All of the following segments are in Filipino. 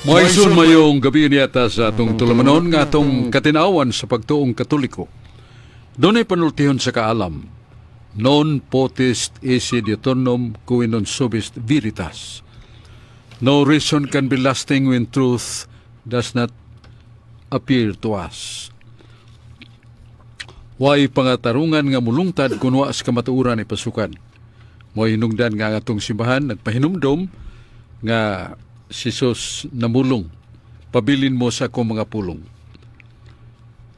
Maisun mayong gabi niyata sa atong tulamanon nga atong katinawan sa pagtuong Katoliko. Doon ay panultihon sa kaalam, non potest esse diuturnum cui non subist veritas. No reason can be lasting when truth does not appear to us. Way pangatarungan nga mulungtad kunwa sa kamatuuran ni pasukan. Mo'y hinungdan nga ang atong simbahan nagpahinumdom nga si Jesus namulong, pabilin mo sa akong mga pulong.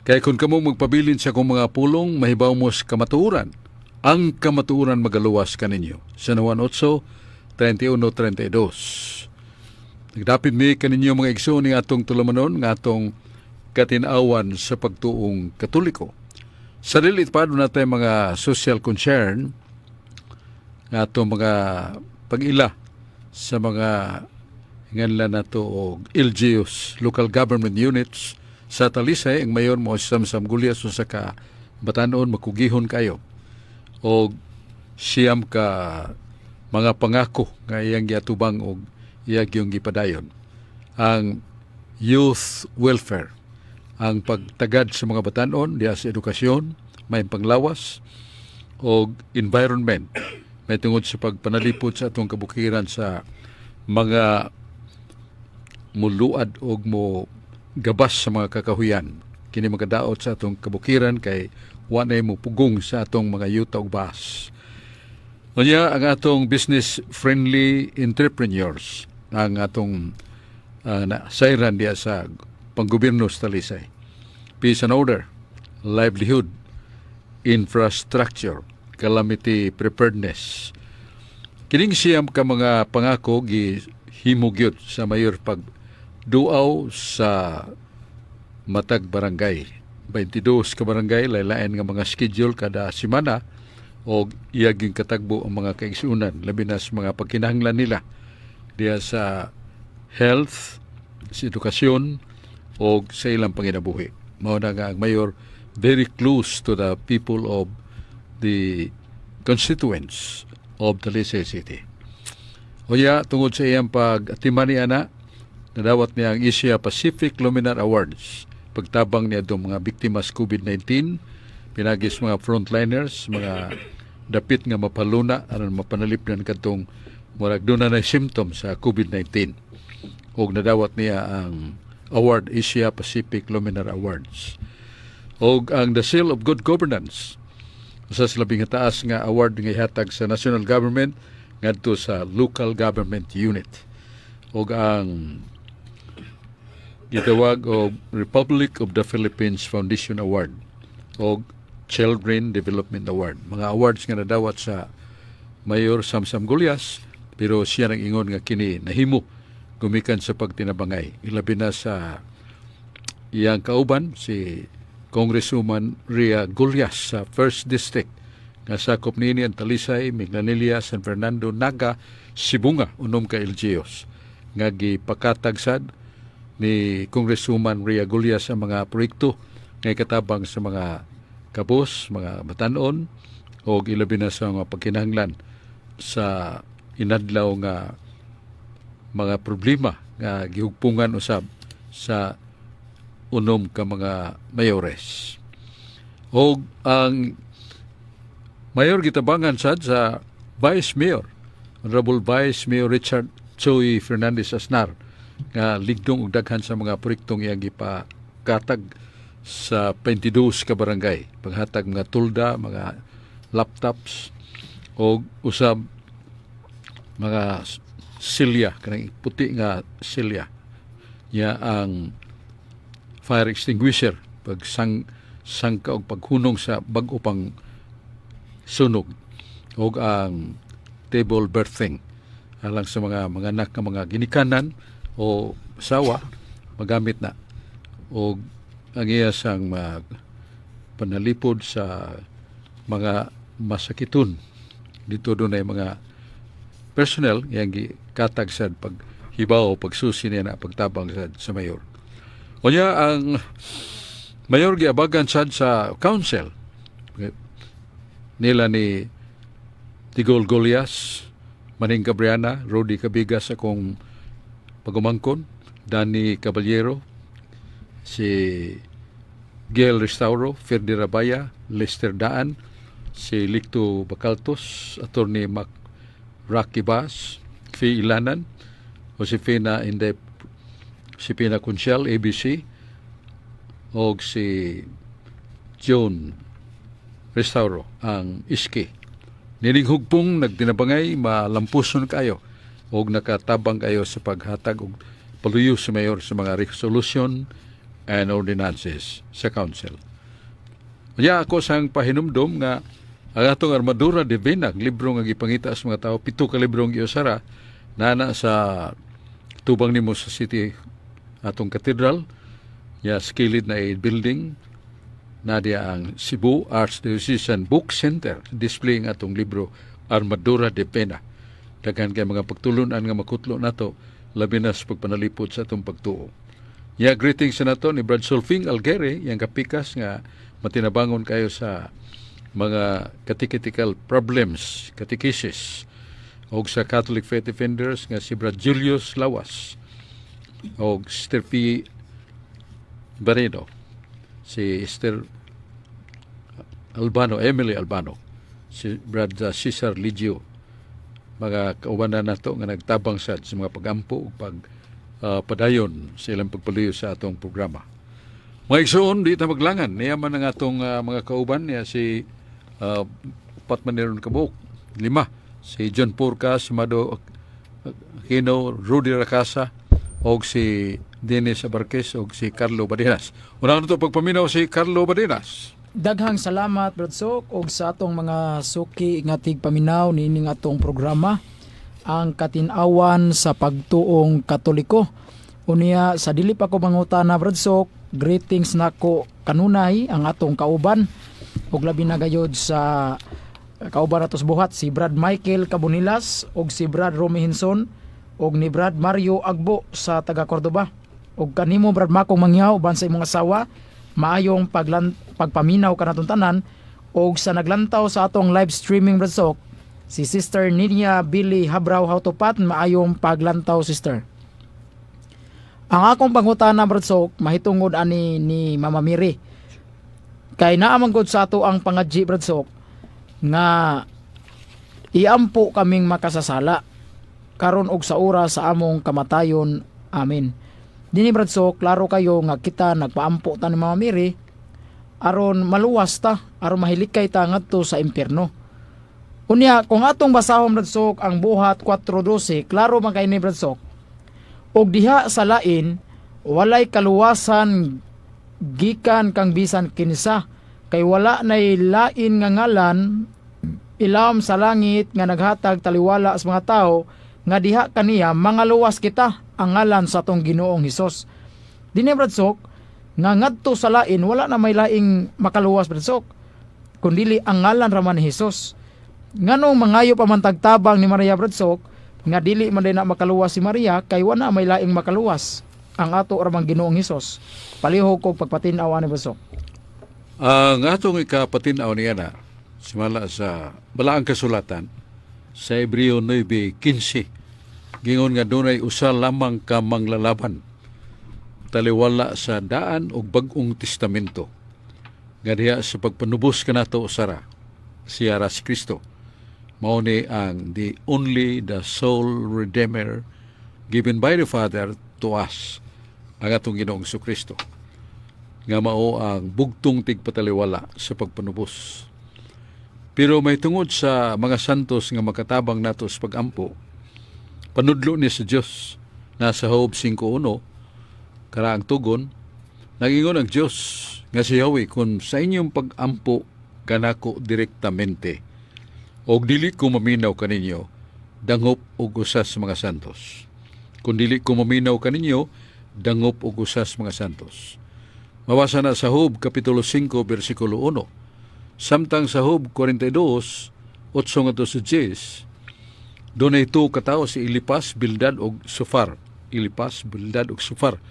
Kaya kung kamo magpabilin sa akong mga pulong, mahibaw mo sa kamatuuran. Ang kamatuuran magaluwas kaninyo. Sa Juan 8, 31-32. Nagdapit mi kaninyo mga igsoon ng atong tulamanon, ng atong katinawan sa pagtuong Katoliko. Sa dilit pa doon natin mga social concern, ng atong mga pag-ila sa mga nganlan nato og LGUs, local government units sa Talisay. Ang mayor mo si Samsam Gulyas sa ka Batanon makugihon kayo og siyam ka mga pangako nga iyang giatubang og iyang yung gipadayon. Ang youth welfare, ang pagtagad sa mga batanon diya sa edukasyon, may panglawas og environment, may tungod sa pagpanalipod sa atong kabukiran sa mga muluad o mo gabas sa mga kakahuyan. Kini magadaot sa atong kabukiran kay wanay mo pugong sa atong mga yuta ug bahas. Unya ang atong business-friendly entrepreneurs, ang atong sayran diya sa panggobyerno sa Talisay. Peace and order, livelihood, infrastructure, calamity preparedness. Kining siyam ka mga pangako gihimugyot sa mayor pagduaw sa matag barangay. 22 ka barangay, laylain nga mga schedule kada semana o iyaging katagbo ang mga kaigsunan, labi na sa mga pagkinahanglan nila diya sa health, sa edukasyon o sa ilang panginabuhi. Mao na nga ang mayor very close to the people of the constituents of Talisay City. Oya, tungod sa iyang pag-atiman niya nadawat niya ang Asia Pacific Luminar Awards. Pagtabang niya itong mga biktima sa COVID-19, pinagis mga frontliners, mga dapit nga mapaluna, aron mapanalipnan katong murag doon na symptoms sa COVID-19. O nadawat niya ang award, Asia Pacific Luminar Awards. O ang The Seal of Good Governance, sa labing taas nga award nga ihatag sa national government ngadto sa local government unit. O ang gitawag og Republic of the Philippines Foundation Award o Children Development Award. Mga awards nga nadawat sa Mayor Samsam Gulyas, pero siya nang ingon nga kini nahimo gumikan sa pagtinabangay. Ilabi na sa iyang kauban si Congresswoman Ria Gulyas sa 1st District nga sakop niini ang Talisay, Miglanilla, San Fernando, Naga, Sibunga, unom ka LGUs nga gipakatag sad ni Congresswoman Ria Gulyas sa mga proyekto nga katabang sa mga kabos, mga batanon o ilabi na sa mga pagkinahanglan sa inadlaw nga mga problema nga gihugpungan usab sa unom ka mga mayores. O ang mayor gitabangan sad sa Vice Mayor, Honorable Vice Mayor Richard Choy Fernandez Asnar, nga ligdong og daghan sa mga proyektong iyang gipakatag sa 22 ka barangay. Paghatag mga tulda, mga laptops, o usab mga silya, kanang puti nga silya. Ya ang fire extinguisher, sangka o paghunong sa bag-o pang sunog, o ang table birthing alang sa mga anak ng mga ginikanan o sawa magamit na, o ang iya sang panalipod sa mga masakiton dito doon ay mga personnel yang gikatag sad paghibaw o pagsusi niya na pagtabang sad sa mayor. O niya ang mayor giabagan sad sa council nila ni Tigol Golias, Maning Cabriana, Rodi Cabigas akong pagumangkon, Danny Caballero, si Gail Restauro, Ferdi Rabaya, Lester Daan, si Licto Bacaltos, Attorney Mac Rocky Bass, Fee Ilanan, Josefina Indep, si Pina Conchal, ABC, o si John Restauro, ang iski. Nining hugpong nagtinabangay, malampuson kayo o nakatabang kayo sa paghatag og paluyo sa mayor sa mga resolution and ordinances sa council. Kaya ako sang pahinumdom nga ang atong Armadura Divina, libro nga gipangita sa mga tao, 7 ka libro ang giusara, nana sa tubang nimo sa city atong cathedral, ya skilled na building, na dia ang Cebu Archdiocesan Book Center, displaying atong libro Armadura Divina. Daghan kay mga pagtulunan nga makutlo nato, labi na sa pagpanalipod sa atong pagtuo. Ya greetings sa nato ni Brad Solfing Algere, yang kapikas nga matinabangon kayo sa mga catechetical problems, catechesis, o sa Catholic Faith Defenders nga si Brad Julius Lawas, o Sister P. Barredo, si Esther Albano, Emily Albano, si Brad Cesar Ligio, mga kaubanan nato nga nagtabang sad sa mga pagampo ug padayon sa ilang pagpaluyo sa atong programa. Mga igsoon, di ta maglangan. Niya man ang atong mga kauban, niya si Patman Neron Kabuk, 5, si John Purcas, Mado Aquino, Rudy Racasa, o si Dennis Abarquez, o si Carlo Badenas. Unang ito pagpaminaw si Carlo Badenas. Daghang salamat, Brad Sok, og sa atong mga suki nga tigpaminaw nining atong programa, ang katinawan sa pagtuong Katoliko. Unya sa dili pa ko mangutana, Brad Sok, greetings nako kanunay ang atong kauban, og labi na gayod sa kauban natos buhat si Brad Michael Cabonilas og si Brad Romy Hinson og ni Brad Mario Agbo sa taga Cordoba. Og kanimo Brad Makong Mangyaw uban sa imong asawa, maayong pagpaminaw kanatong tanan. Og sa naglantaw sa atong live streaming, Brad Sok, si Sister Ninia Billy Habraw Hautopat, maayong paglantaw, sister. Ang akong pangutana, Brad Sok, mahitungod ani ni Mama Miri. Kay naamang gud sa ato ang pangadji, Brad Sok, nga iampo kaming makasasala karon og sa oras sa among kamatayon. Amen. Dini, Brad Sok, klaro kayo nga kita nagpaampo ta ni Mama Miri aron maluwas ta, aron mahilikay ta ngadto sa impyerno. Unya, kung atong basahon, Brad Sok, ang buhat 4:12, klaro man kay ni, Brad Sok, og diha sa lain walay kaluwasan gikan kang bisan kinsa, kay wala nay lain nga ngalan ilawom sa langit nga naghatag taliwala sa mga tao nga diha kaniya mangaluwas kita, ang ngalan sa atong Ginoong Hesus. Dinhi, Brad Sok, nga ngadto sa lain wala na may laing makaluwas, Brad Sok, kundili ang ngalan raman ni Hesus. Nganong mangayo pa man tagtabang ni Maria, Brad Sok, nga dili man din na makaluwas si Maria, kay wala may laing makaluwas ang ato ramang Ginoong Hesus. Palihog ko pagpatinaw ani, Brad Sok. Ang atong ikapatinaw niya na, simala sa balaang kasulatan, sa Hebreo 9:15, gingon nga dunay usa lamang ka manglalaban, taliwala sa daan og bag-ong testamento, nga diha sa pagpanubos kanato usara, siya ra si Kristo. Mao ni ang the sole Redeemer given by the Father to us, ang atong Ginoong Kristo, nga mao ang bugtong tigpataliwala sa pagpanubos. Pero may tungod sa mga santos nga makatabang nato sa pagampo, panudlo ni sa Dios nasa Job 5:1, karaang tugon, nagingon ang Dios nga si Yahweh, kung sa inyong pagampo kanako direktamente, og dili ko maminaw kaninyo, dangop og usas mga santos. Kung dili ko maminaw kaninyo, dangop og usas mga santos. Mabasa na sa Job Kapitulo 5, versikulo 1. Samtang sa Job 42, 8-10, doon ay 2 katao si Elipas, Bildad og Sofar. Elipas, Bildad og Sofar,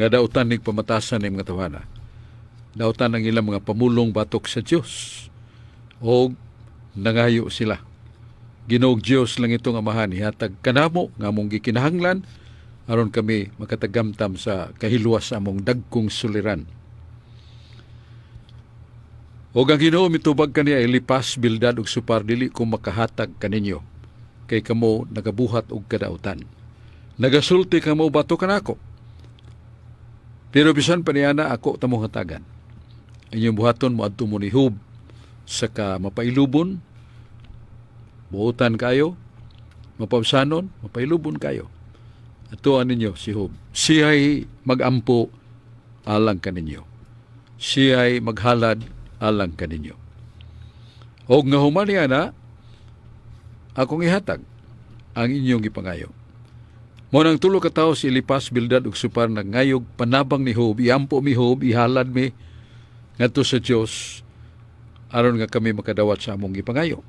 nga dautan ning pamatasan ng mga tawana. Dautan ang ilang mga pamulong batok sa Dios, og nangayo sila. Ginoog Dios lang itong amahan, ihatag kanamo nga mong gikinahanglan aron kami makatagamtam sa kahilwas sa among dagkong suliran. O ang Ginoo mitubag kaniya ilipas bildad ug supar dili ko makahatag kaninyo kay kamo nagabuhat og kadautan. Nagasulti kamo bato kanako. Pero bisan pa niya na ako tamong hatagan. Inyong buhaton mo adto mo ni Hub sa ka mapailubon, buutan kayo, mapabsanon, mapailubon kayo. Atuan ninyo si Hub. Siya'y magampo alang kaninyo. Siya'y maghalad alang kaninyo. O nga human niya na, akong ihatag ang inyong ipangayo. Mo nang tulo ka tawo si ilipas bildad ug supar na ngayog panabang ni Hub, iampo mi Hub, ihalad mi ngadto sa Dios aron nga kami makadawat sa among gipangayo.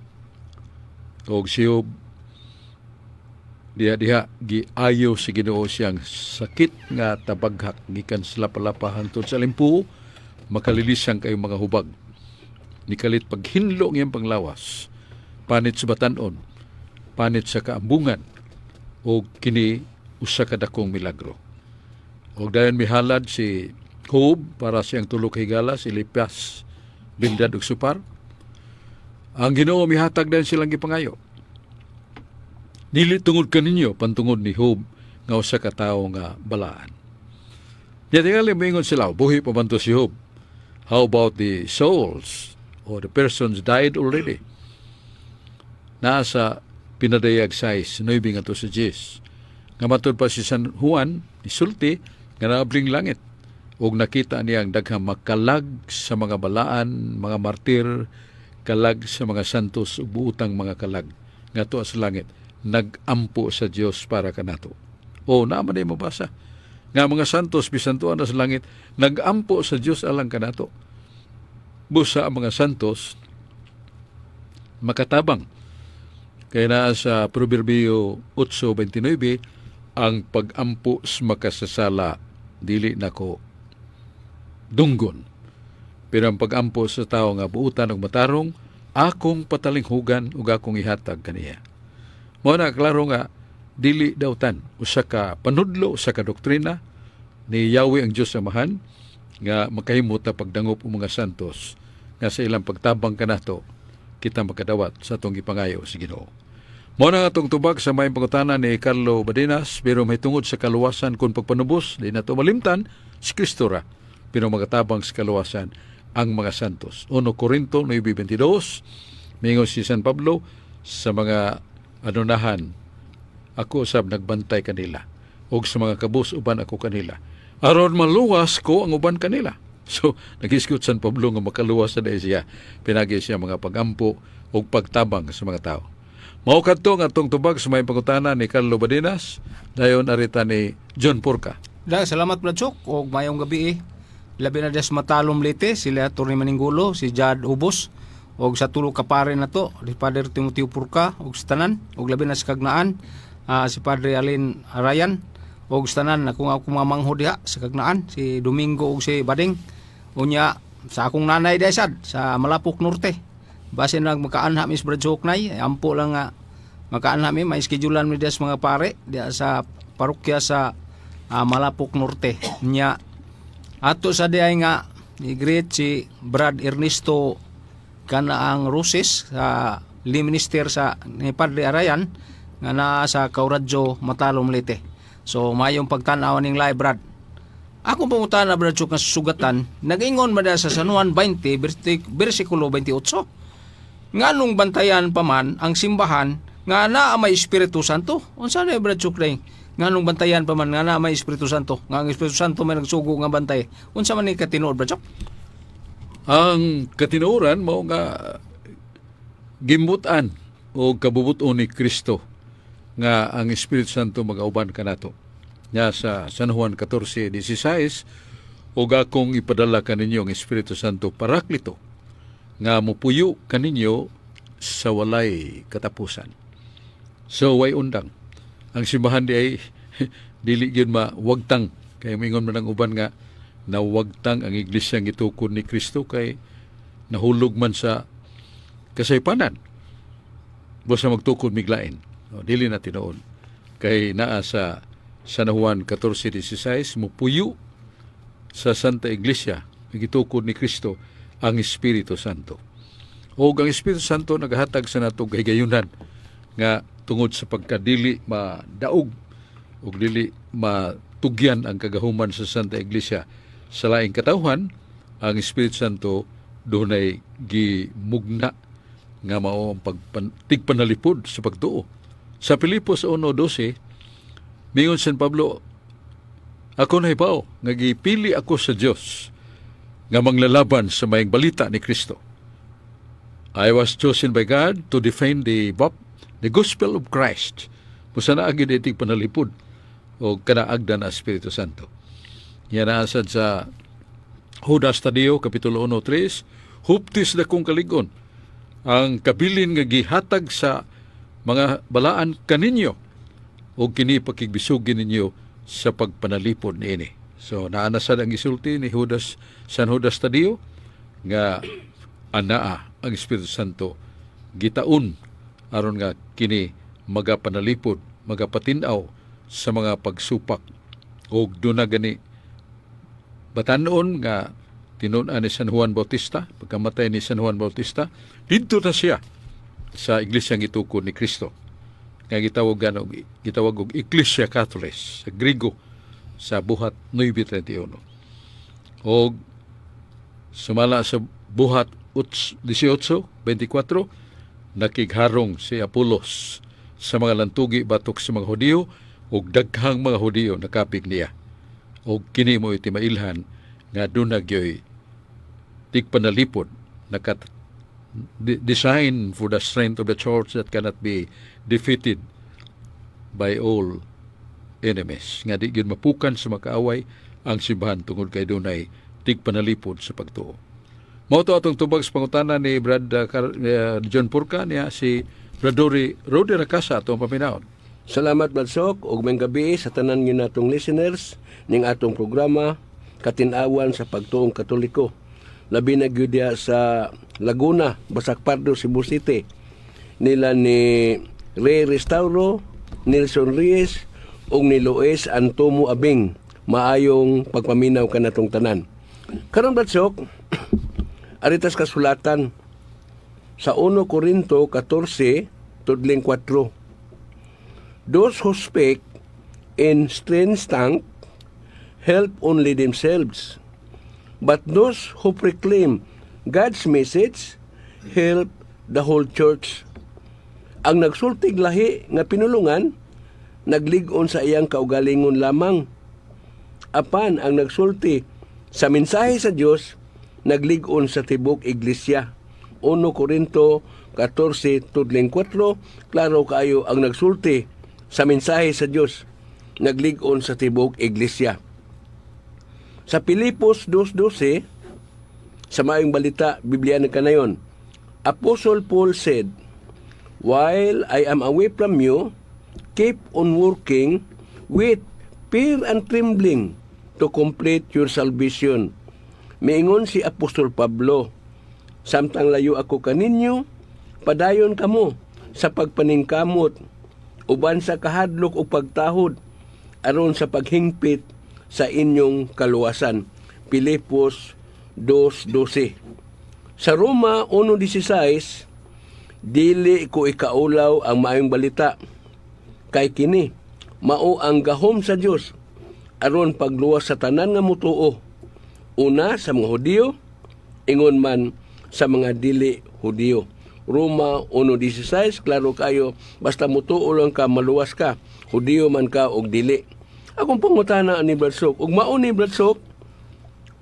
Og si Hub diha giayo si Ginoo siyang sakit nga tabaghak gikan sa lapalapa hangtod sa limpuho, makalilisang kayo mga hubag. Nikalit paghinlo ngayong panglawas, panit sa batanon, panit sa kaambungan, o kini usa ka dakong milagro. O dayon mihalad si Job para siyang tulo ka higala, si lipas bildad ug supar. Ang Ginoo mihatag din silang gipangayo. Dili tungod kaninyo pantungod ni Job nga usa ka tawo nga balaan. Ya tingali moingon sila, buhi pa man to si Job. How about the souls or the persons died already? Nasa pinadayag size 9 nga to sa 10. Nga matod pa si San Juan, isulti, nga naabling langit. Og nakita niya ang daghang makalag sa mga balaan, mga martir, kalag sa mga santos, buutang mga kalag. Nga to sa langit, nagampo sa Dios para kanato. O, naman ay mabasa. Nga mga santos, bisantuan na sa langit, nagampo sa Dios alang kanato. Busa ang mga santos, makatabang. Kaya na sa Proverbio 8:29, ang pag-ampo sa makasasala, dili nako dunggon. Pero ang pag-ampo sa tao nga buutan og matarong, akong patalinghugan ug akong ihatag kaniya. Mao na klaro nga dili dawtan usa ka panudlo, usa ka doktrina ni Yahweh ang Dios Amahan nga makahimot ta pagdangop og mga santos nga sa ilang pagtabang kanato kita makadawat sa atong gipangayo sa Ginoo. Mao na atong tubag sa may pangutana ni Carlo Badenas, pero may tungod sa kaluwasan kung pagpanubos, di na ito malimtan, si Kristo ra, pero magatabang sa kaluwasan ang mga santos. 1 Corinto 9:22, mingon si San Pablo, sa mga anunahan, ako usab nagbantay kanila, o sa mga kabus uban ako kanila. Aron maluwas ko ang uban kanila. So, nag-iskot San Pablo nga makaluwas na siya, pinagi siya mga pagampo o pagtabang sa mga tao. Mao kadto nga atong tubag sa may pangutana ni Carlo Badenas, dayon arita ni John Porca. Salamat Brad Chok, o mayong gabi labi na des matalom lite, sila Atty. Maninggulo, si Jad Ubos, o sa tulo ka pare na to, si Padre Timoteo Porca, o sa tanan, o labi na sa kagnaan, si Padre Alin Arayan, o sa tanan, na kung ako mamangho diha sa kagnaan, si Domingo o si Bading, o niya, sa akong nanay desad, sa Malapok Norte. Base na makaanha mis Brad Chok nay, ampo lang nga makaanha mi, may schedulean mi des mga pare, diya sa parokya sa Malapok Norte. Nya ato sa diay nga i-greet si Brad Ernesto kana ang Roses sa Minister sa ni Padre Arayan nga naa sa Kauradyo Matalom Leyte. So mayong pagtan-aw ning live Brad. Ako pangutana Brad Chok nga sugatan, nag-ingon man sa San Juan 20 bersikulo 28. Nganong bantayan pa man ang simbahan nga naa may Espiritu Santo? Unsa na Brad Chok day? Nganong bantayan pa man nga naa may Espiritu Santo? Nga ang Espiritu Santo may nagsugo nga bantay. Unsa man ni katinuod Brad Chok? Ang katinuoran mao nga gimbutan o kabubuton ni Kristo nga ang Espiritu Santo magauban kanato. Nya sa San Juan 14:16, ug akong ipadala kaninyo ang Espiritu Santo Paraklito nga mupuyo kaninyo sa walay katapusan. So way undang. Ang simbahan di ay dili gyud mawagtang, kay mingon man ang uban nga nawagtang ang iglesia gitukod ni Kristo kay nahulog man sa kasaypanan. Busa magtukod miglain. No, dili na tinuod. Kay naa sa San Juan 14:16 mupuyo sa Santa Iglesia gitukod ni Kristo ang Espiritu Santo. O ang Espiritu Santo nagahatag sa nato gayunan nga tungod sa pagkadili madaog ug dili matugyan ang kagahuman sa Santa Iglesia sa laing katawhan, ang Espiritu Santo dunay gimugna nga mao ang tigpanalipod sa pagtuo. Sa Pilipos 1:12 mingon San Pablo, ako nahibaw nga gipili ako sa Dios nga manglalaban sa maayong balita ni Kristo. I was chosen by God to defend the gospel of Christ. Musa na agad itig panalipod o kanaagdan ang Espiritu Santo. Yan naasad sa Judas Tadeo, Kapitulo 1:3, huptis na kong kaligon, ang kabilin nga gihatag sa mga balaan kaninyo o kini pakigbisugin ninyo sa pagpanalipod niini. So naanasad ang isulti ni San Judas Tadeo nga anaa ang Espiritu Santo gitaon aron nga kini magapanalipod, magapatinaw sa mga pagsupak o duna gani batanon nga tinun-an ni San Juan Bautista, pagkamatay ni San Juan Bautista, dito na siya sa iglesyang itukod ni Kristo. Nga gitawag og Ecclesia Catholis sa Griego sa buhat 9:31. O sumala sa buhat 18:24, nakigharong si Apolos sa mga lantugi batok sa mga Hudiyo ug daghang mga Hudiyo nakapig niya. O kini mo iti mailhan nga doon nagyoy tigpanalipod design for the strength of the church that cannot be defeated by all enemies. Nga di gyud mapukan sa makaaway ang simbahan tungod kay dunay tigpanalipod sa pagtuo. Mao to atong tubag sa pangutana ni Brad John Purka niya si Brad Rodi Racasa atong paminaon. Salamat Badsok ug may gabi sa tanan nyo natong listeners ning atong programa Katinawan sa Pagtuong Katoliko. Labi na gyud sa Laguna, Basak Pardo, Cebu City. Nila ni Ray Restauro, Nelson Reyes ug ni Loes Antomo Abing. Maayong pagpaminaw kanatong tanan. Karon Badsok, aritas kasulatan sa 1 Corinto 14:4. Those who speak in strange tongue help only themselves, but those who proclaim God's message help the whole church. Ang nagsultig lahi nga pinulungan, naglig-on sa iyang kaugalingon lamang. Apan ang nagsulti sa mensahe sa Dios, naglig-on sa tibok iglesia. 1 Corinto 14:4, klaro kaayo ang nagsulti sa mensahe sa Dios, naglig-on sa tibok iglesia. Sa Pilipos 2:12, sa maayong balita, Biblia na kanayon, Apostle Paul said, "While I am away from you, keep on working with fear and trembling to complete your salvation." Miingon si Apostol Pablo, samtang layo ako kaninyo, padayon kamo sa pagpaningkamot, uban sa kahadlok o pagtahod, aron sa paghingpit sa inyong kaluwasan. Pilipos 2:12. Sa Roma 1:16, dili ko ikaulaw ang maayong balita, kay kini mao ang gahom sa Dios aron pagluwas sa tanan nga mutuo, una sa mga Hudiyo, ingon man sa mga dili Hudiyo. Roma 1:16, klaro kayo, basta mutuo lang ka, maluwas ka, Hudiyo man ka og dili. Akong pangutana ani Bradsok, ug mao ni Bradsok,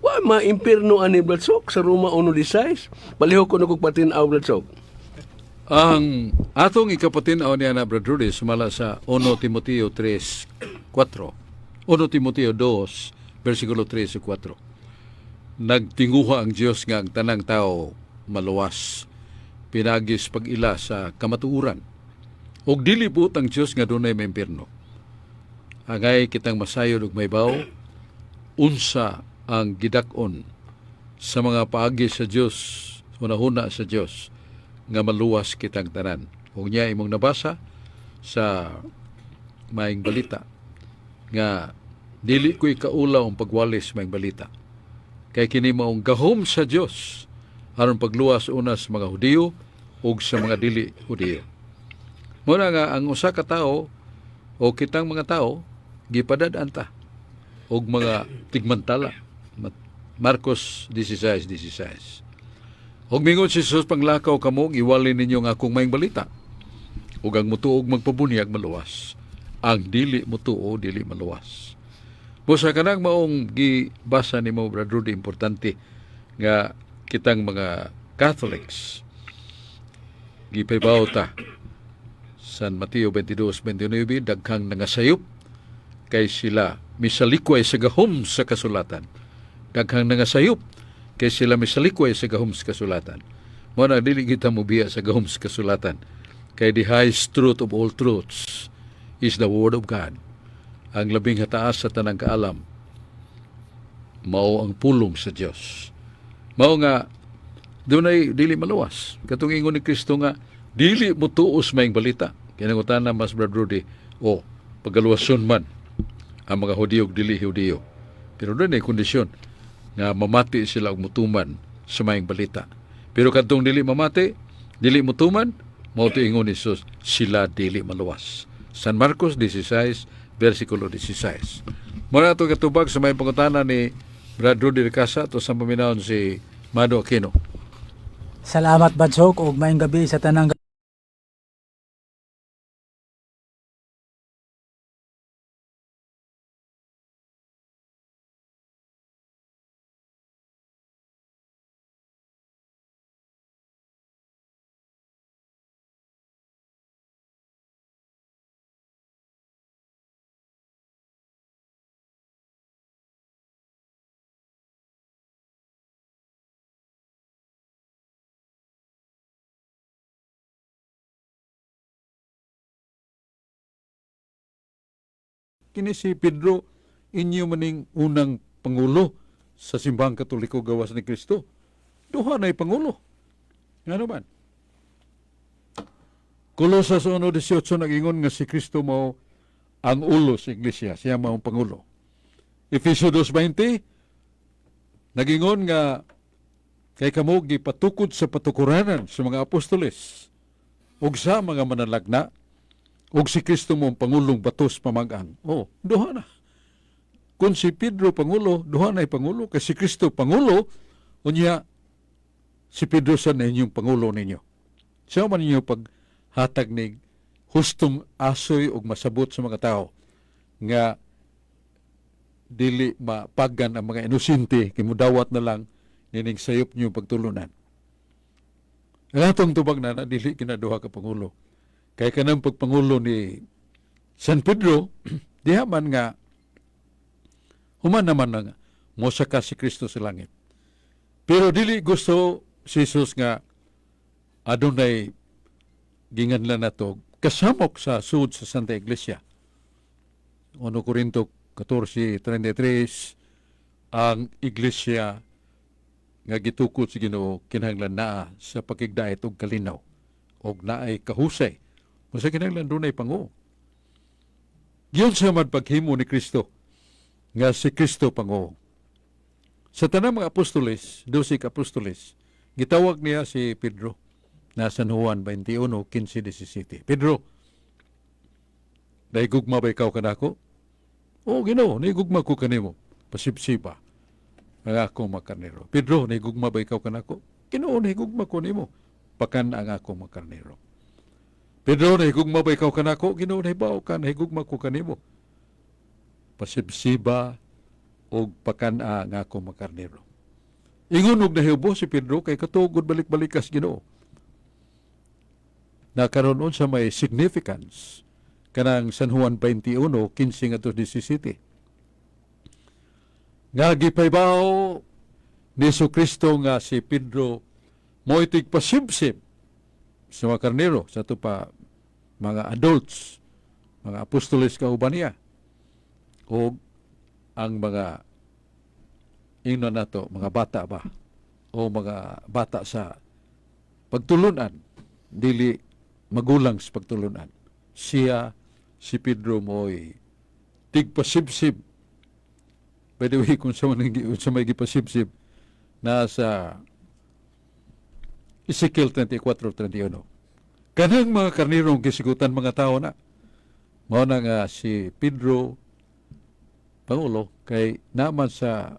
wa maimpirno ani Bradsok sa Roma 1:16. Palihok ko nagog patinaw Bradsok. Ang atong ikapatinaw niya na Brad Rudy sumala sa 1 Timoteo 3:4. 1 Timoteo 2, versikulo 3 sa 4. Nagtinguha ang Dios nga ang tanang tao maluwas, pinagis pag-ila sa kamatuuran. Og dili buot ang Dios nga dunay maimpirno. Angay kitang masayod og maybaw unsa ang gidak-on sa mga paagi sa Dios, hunahuna sa Dios nga maluwas kitang tanan. Ug niya imong nabasa sa maayong balita nga dili ko ikaulaw ang pagwalis may balita. Kay kini maong gahom sa Dios aron pagluwas una sa mga Hudiyo ug sa mga dili Hudiyo. Muna nga ang usa ka tawo o kitang mga tao gipadad-an ta og mga tigmantala. Marcos 16:16. Og mingon si Jesus, panglakaw kamo iwali ninyo nga akong maayong balita. Ug ang mutuog magpabunyag maluwas. Ang dili mutuo dili maluwas. Busa kanang maong gibasa nimo Brother Rudy, importante nga kitang mga Catholics gipaybaw ta San Mateo 22:29 daghang nangasayop kay sila misalikway sa gahom sa kasulatan. Daghang nangasayop kay sila misalikway sa gahom sa kasulatan. Mo na dili kita mobiya sa gahom sa kasulatan. Kay the highest truth of all truths is the Word of God. Ang labing hataas sa tanang kaalam mao ang pulong sa Dios. Mao nga dunay dili maluwas. Katong ingon ni Kristo nga dili mo tuos maayong balita. Kinangutan na mas Brother Rudy, pagaluwason man ang mga Hudiyo ug dili Hudiyo. Pero doon ay kondisyon nga mamati sila og mutuman sa maayong balita. Pero kadtong dili mamati, dili mutuman, mao to ingon ni Jesus, sila dili maluwas. San Marcos 16 versikulo 16. Muna ito katubag sa may pangutana ni Brother Rudy Ricasa to sa paminahon si Mado Aquino. Salamat Badsok ug maayong gabi sa tanang Kini si Pedro, inyo maning unang pangulo sa simbahang Katoliko gawas ni Kristo. Duha na'y pangulo. Nga naman. Kolosas 1:18 nag-ingon nga si Kristo mao ang ulo sa iglesia. Siya mao ang pangulo. Efesio 2:20 nag-ingon nga kay kamo gipatukod sa patukuranan sa mga apostoles ug sa mga manalagna ug si Kristo mo ang pangulong batos pamag-ang. Duha na. Kung si Pedro pangulo, duha na'y pangulo. Kay si Kristo pangulo, unya si Pedro sa na inyong pangulo ninyo. Siya man ninyo paghatag ni hustong asoy ug masabot sa mga tao nga dili mapagan ang mga inosente kay mudawat na lang nining sayop niyo pagtulunan. Ang atong tubag na dili kinaduha ka pangulo. Kaya kanang pagpangulo ni San Pedro, diha man nga human naman nga mosaka si Kristo sa langit. Pero dili gusto si Jesus nga adunay ginganlan nato kasamok sa sud sa Santa Iglesia. 1 Corinto 14:33 ang iglesia nga gitukod sa Ginoo kinahanglan naa sa pakigdait og kalinaw og naay kahusay. Masa kinahanglan dunay panguo. Giyon sa magpaghimo ni Kristo nga si Kristo panguo. Sa tanang mga apostoles, 12 ka apostoles, gitawag niya si Pedro na San Juan 21:15-17. Pedro, naigugma ba ikaw kanako? Ginoo, naigugma ko kanimo. Pasipsipa ang akong makarnero. Pedro, naigugma ba ikaw kanako? Ginoo, naigugma ko nimo. Pakan ang akong makarnero. Pedro, nahigugma ba ikaw kanako? Ginoo, nahibaw ka, nahigugma ko kanimo. Pasipsiba o pakana nga ako makarnero. Ingon og nahiubo si Pedro kay katugod balik-balikas Ginoo. Nakaroon sa may significance kanang San Juan 21:15-17. Nga gipaybaw ni Jesucristo nga si Pedro mo itig pasibsib sa mga karnero, sa ito pa mga adults, mga apostoles kauban niya, o ang mga ingno nato, mga bata ba, o mga bata sa pagtulunan, dili magulang sa pagtulunan. Siya, si Pedro mo'y tigpasibsib. By the way, kung sa may gipasibsib, nasa Ezekiel 34:31. Kanang mga karnirong kisigutan mga tao na. Mao na nga si Pedro Pangulo kay naman sa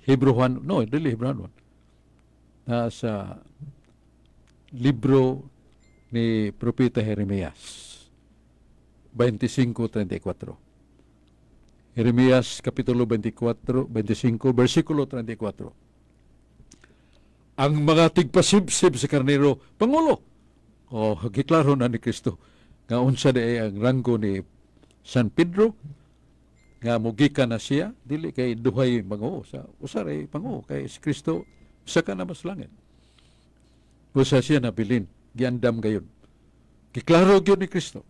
Hebrewan, no, dili Hebrewan. Nasa libro ni Propeta Jeremias 25:34. Jeremias Kapitulo 24, 25, versikulo 34. Ang mga tigpasibsib sa karnero, Pangulo. O, giklaro na ni Kristo nga unsa di ang ranggo ni San Pedro nga mugika na siya, dili kay duhay Pangulo sa usaray Pangulo kay si Kristo sa na mas langit. Usa siya nabilin, giandam gayon. Giklaro gyud ni Kristo.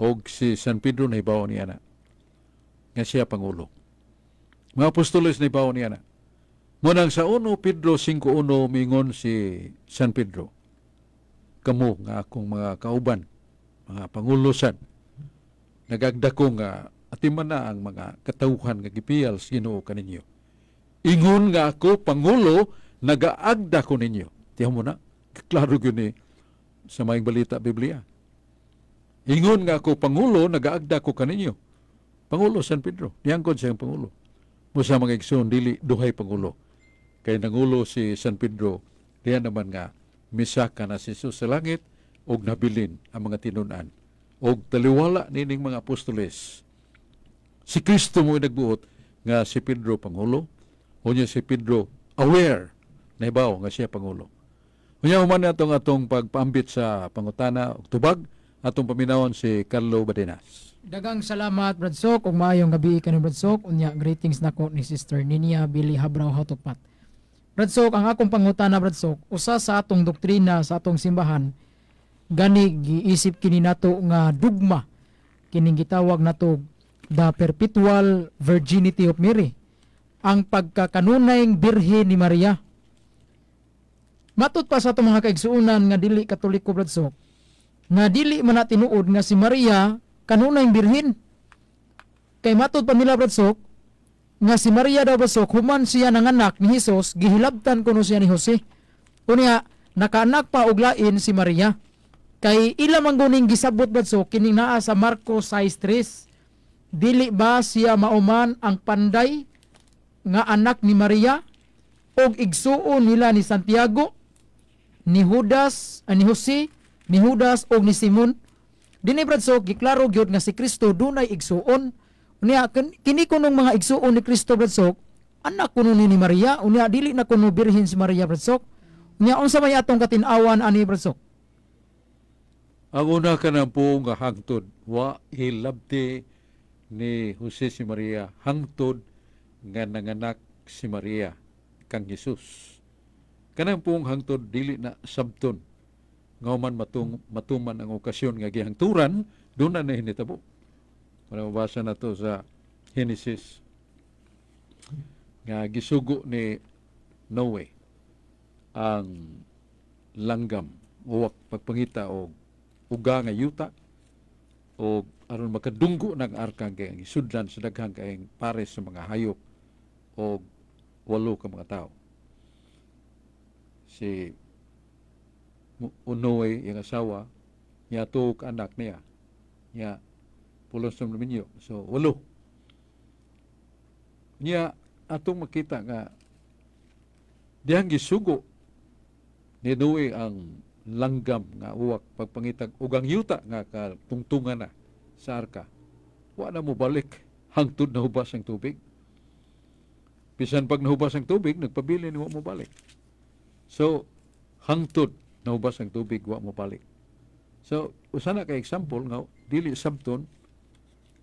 Og si San Pedro na ibaw niya na nga siya Pangulo. Mga apostoles na ibaw niya na. Munang sa 1 Pedro 5:1 mingon si San Pedro, kamo nga akong mga kauban, mga pangulusan, nagagdako nga atiman na ang mga katawhan nga gipiyal sa Ginoo kaninyo. Ingon nga ako Pangulo, nagaagda ko ninyo. Tiyan mo na, klaro yun sa maing balita Biblia. Ingon nga ako Pangulo, nagaagda ko kaninyo. Pangulo San Pedro, niyangkod siyang Pangulo. Musa mga igsoon, dili duhay Pangulo. Kay nangulo si San Pedro, diyan naman nga, misaka na si Jesus sa langit, og nabilin ang mga tinunan. Og taliwala nining mga apostoles. Si Kristo mo nagbuot nga si Pedro Pangulo, o niya si Pedro aware na ibaw nga siya Pangulo. Unya human atong pagpaambit sa pangutana og tubag, atong paminawon si Carlo Badenas. Dagang salamat Brad Sok ug maayong gabi kanimo Brad Sok. Unya greetings nako ni Sister Ninia Billy Habraw Hatupat. Brad Sok, ang akong pangutana Brad Sok, usa sa atong doktrina sa atong simbahan gani giisip kini nato nga dogma kining gitawag nato the perpetual virginity of Mary, ang pagkakanunayng birhen ni Maria. Matud pa sa atong mga kaigsuonan nga dili Katoliko Brad Sok, nga dili man na tinuod nga si Maria kanunayng birhen. Kay matud pa nila Brad Sok, nga si Maria daw Brad Sok, human siya nanganak ni Hesus, gihilabtan kuno siya ni Jose. Kunya nakaanak pa og lain si Maria. Kay ila man guning gisabot Brad Sok kining naa sa Marcos 6:3. Dili ba siya mauman ang panday nga anak ni Maria og igsuon nila ni Santiago, ni Judas, ni Jose, ni Judas og ni Simon? Dinhi Brad Sok giklaro gyud nga si Kristo dunay igsuon. Unya kini kunong mga igsuon ni Kristo Brad Sok, anak kuno ni Maria, unya dili na kuno birhen si Maria Brad Sok. Unya unsa may atong katin-awan ani Brad Sok? Ang una ka na po nga hangtod, wa hilabti ni Jose si Maria, hangtod nga nanganak si Maria kang Jesus. Kanang pong hangtod dili na sabton nga man matuman ang okasyon nga gihangturan, doon na hinitabo. Para mabasa na to sa Genesis nga gisugo ni Noe ang langgam uwak pagpangita o uga nga yuta o aron makadunggo ng arka kay isudlan sa daghang kaayong pares sa mga hayop o 8 ka mga tao. Si Noe yung asawa niya tuog anak niya niya pulos ng minyo. So, 8. Niya, atong makita nga, diyang gisugo ni Noe ang langgam nga uwak pagpangitag ugang yuta nga katungtungan na sa arka. Wa na mo balik, hangtod na hubas ang tubig. Bisan pag nahubas ang tubig, nagpabili ni wa mo balik. So, hangtod na hubas ang tubig, wa mo balik. So, usa na ka example nga, dili sabton,